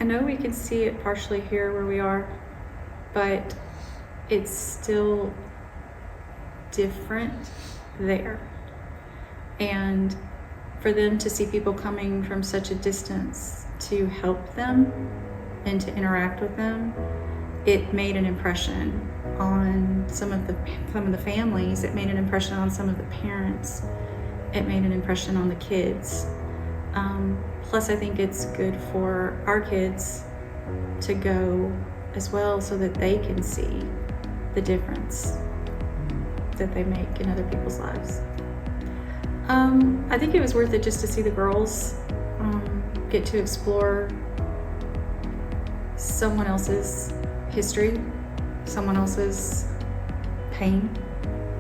know we can see it partially here where we are, but it's still different there. And for them to see people coming from such a distance to help them and to interact with them, it made an impression on some of the families. It made an impression on some of the parents. It made an impression on the kids. Plus, I think it's good for our kids to go as well so that they can see the difference that they make in other people's lives. I think it was worth it just to see the girls get to explore someone else's history, someone else's pain,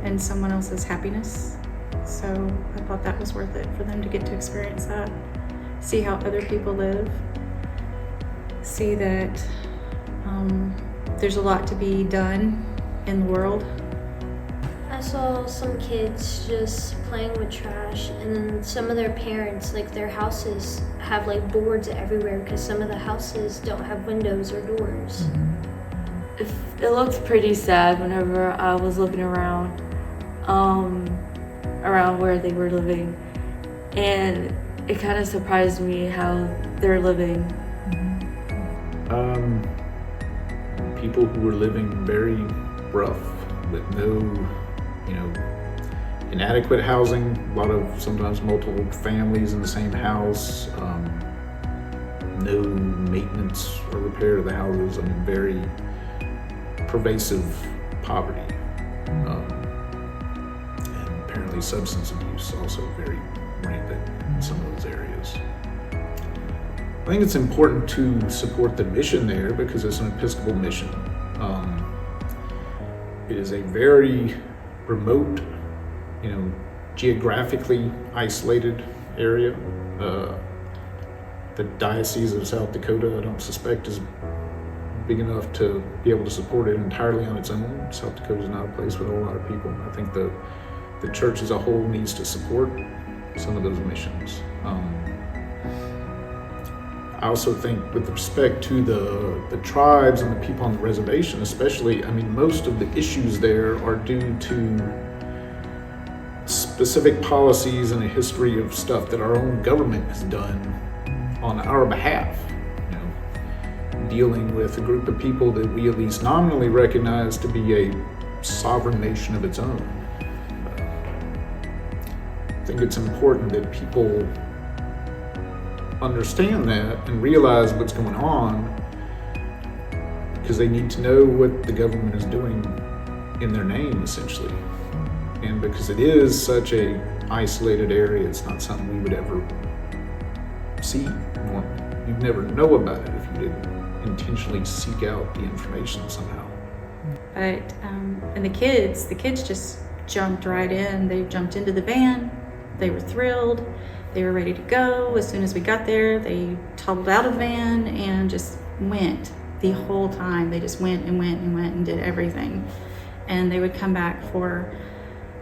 and someone else's happiness. So I thought that was worth it for them to get to experience that, see how other people live, see that there's a lot to be done in the world. I saw some kids just playing with trash, and then some of their parents, like their houses have like boards everywhere because some of the houses don't have windows or doors. It looked pretty sad whenever I was looking around where they were living, and it kind of surprised me how they're living. People who were living very rough with no, inadequate housing, a lot of sometimes multiple families in the same house, no maintenance or repair of the houses. I mean, very pervasive poverty. And apparently substance abuse also very rampant in some of those areas. I think it's important to support the mission there because it's an Episcopal mission. It is a very remote, geographically isolated area. The Diocese of South Dakota, I don't suspect, is big enough to be able to support it entirely on its own. South Dakota is not a place with a whole lot of people. I think the church as a whole needs to support some of those missions. I also think with respect to the tribes and the people on the reservation especially, most of the issues there are due to specific policies and a history of stuff that our own government has done on our behalf. Dealing with a group of people that we at least nominally recognize to be a sovereign nation of its own. I think it's important that people understand that and realize what's going on, because they need to know what the government is doing in their name, essentially. And because it is such a isolated area, it's not something we would ever see normally. You'd never know about it if you didn't intentionally seek out the information somehow. But and the kids just jumped right in. They jumped into the van. They were thrilled. They were ready to go. As soon as we got there, they toddled out of the van and just went the whole time. They just went and did everything. And they would come back for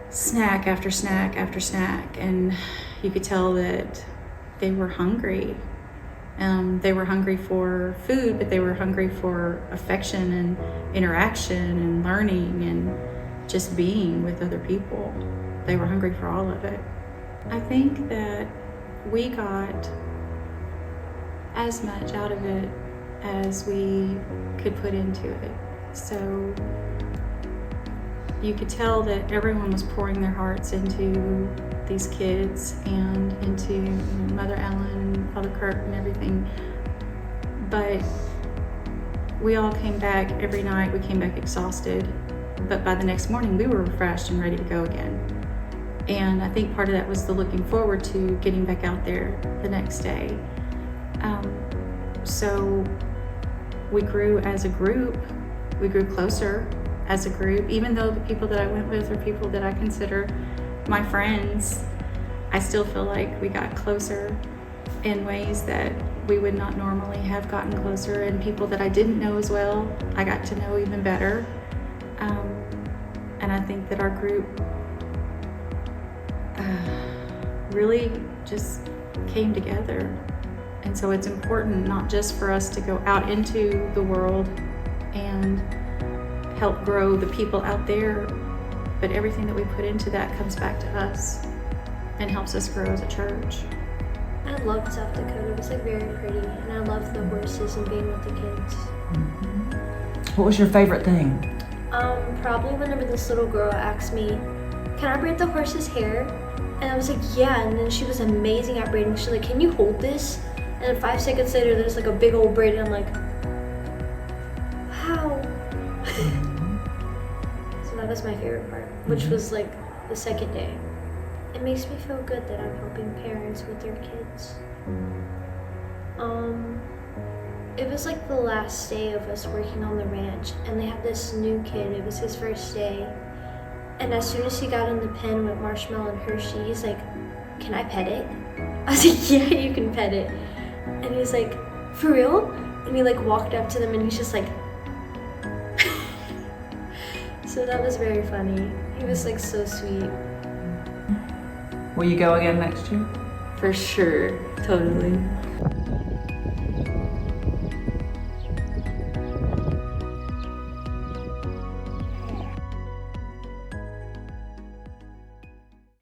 snack after snack after snack. And you could tell that they were hungry. They were hungry for food, but they were hungry for affection and interaction and learning and just being with other people. They were hungry for all of it. I think that we got as much out of it as we could put into it. So you could tell that everyone was pouring their hearts into these kids and into Mother Ellen and Father Kirk and everything. But we all came back every night. We came back exhausted. But by the next morning, we were refreshed and ready to go again. And I think part of that was the looking forward to getting back out there the next day. So we grew as a group. We grew closer as a group. Even though the people that I went with are people that I consider my friends, I still feel like we got closer in ways that we would not normally have gotten closer. And people that I didn't know as well, I got to know even better. And I think that our group really just came together And so it's important not just for us to go out into the world and help grow the people out there, but everything that we put into that comes back to us and helps us grow as a church. I loved South Dakota. It was like very pretty, and I loved the horses and being with the kids. What was your favorite thing? Probably whenever this little girl asked me, "Can I braid the horse's hair?" And I was like, "Yeah." And then she was amazing at braiding. She's like, "Can you hold this?" And then 5 seconds later, there's like a big old braid, and I'm like, "How?" So that was my favorite part, which was like the second day. It makes me feel good that I'm helping parents with their kids. It was like the last day of us working on the ranch, and they have this new kid. It was his first day. And as soon as he got in the pen with Marshmallow and Hershey, he's like, "Can I pet it?" I was like, "Yeah, you can pet it." And he's like, "For real?" And he like walked up to them, and he's just like, so that was very funny. He was like so sweet. Will you go again next year? For sure, totally.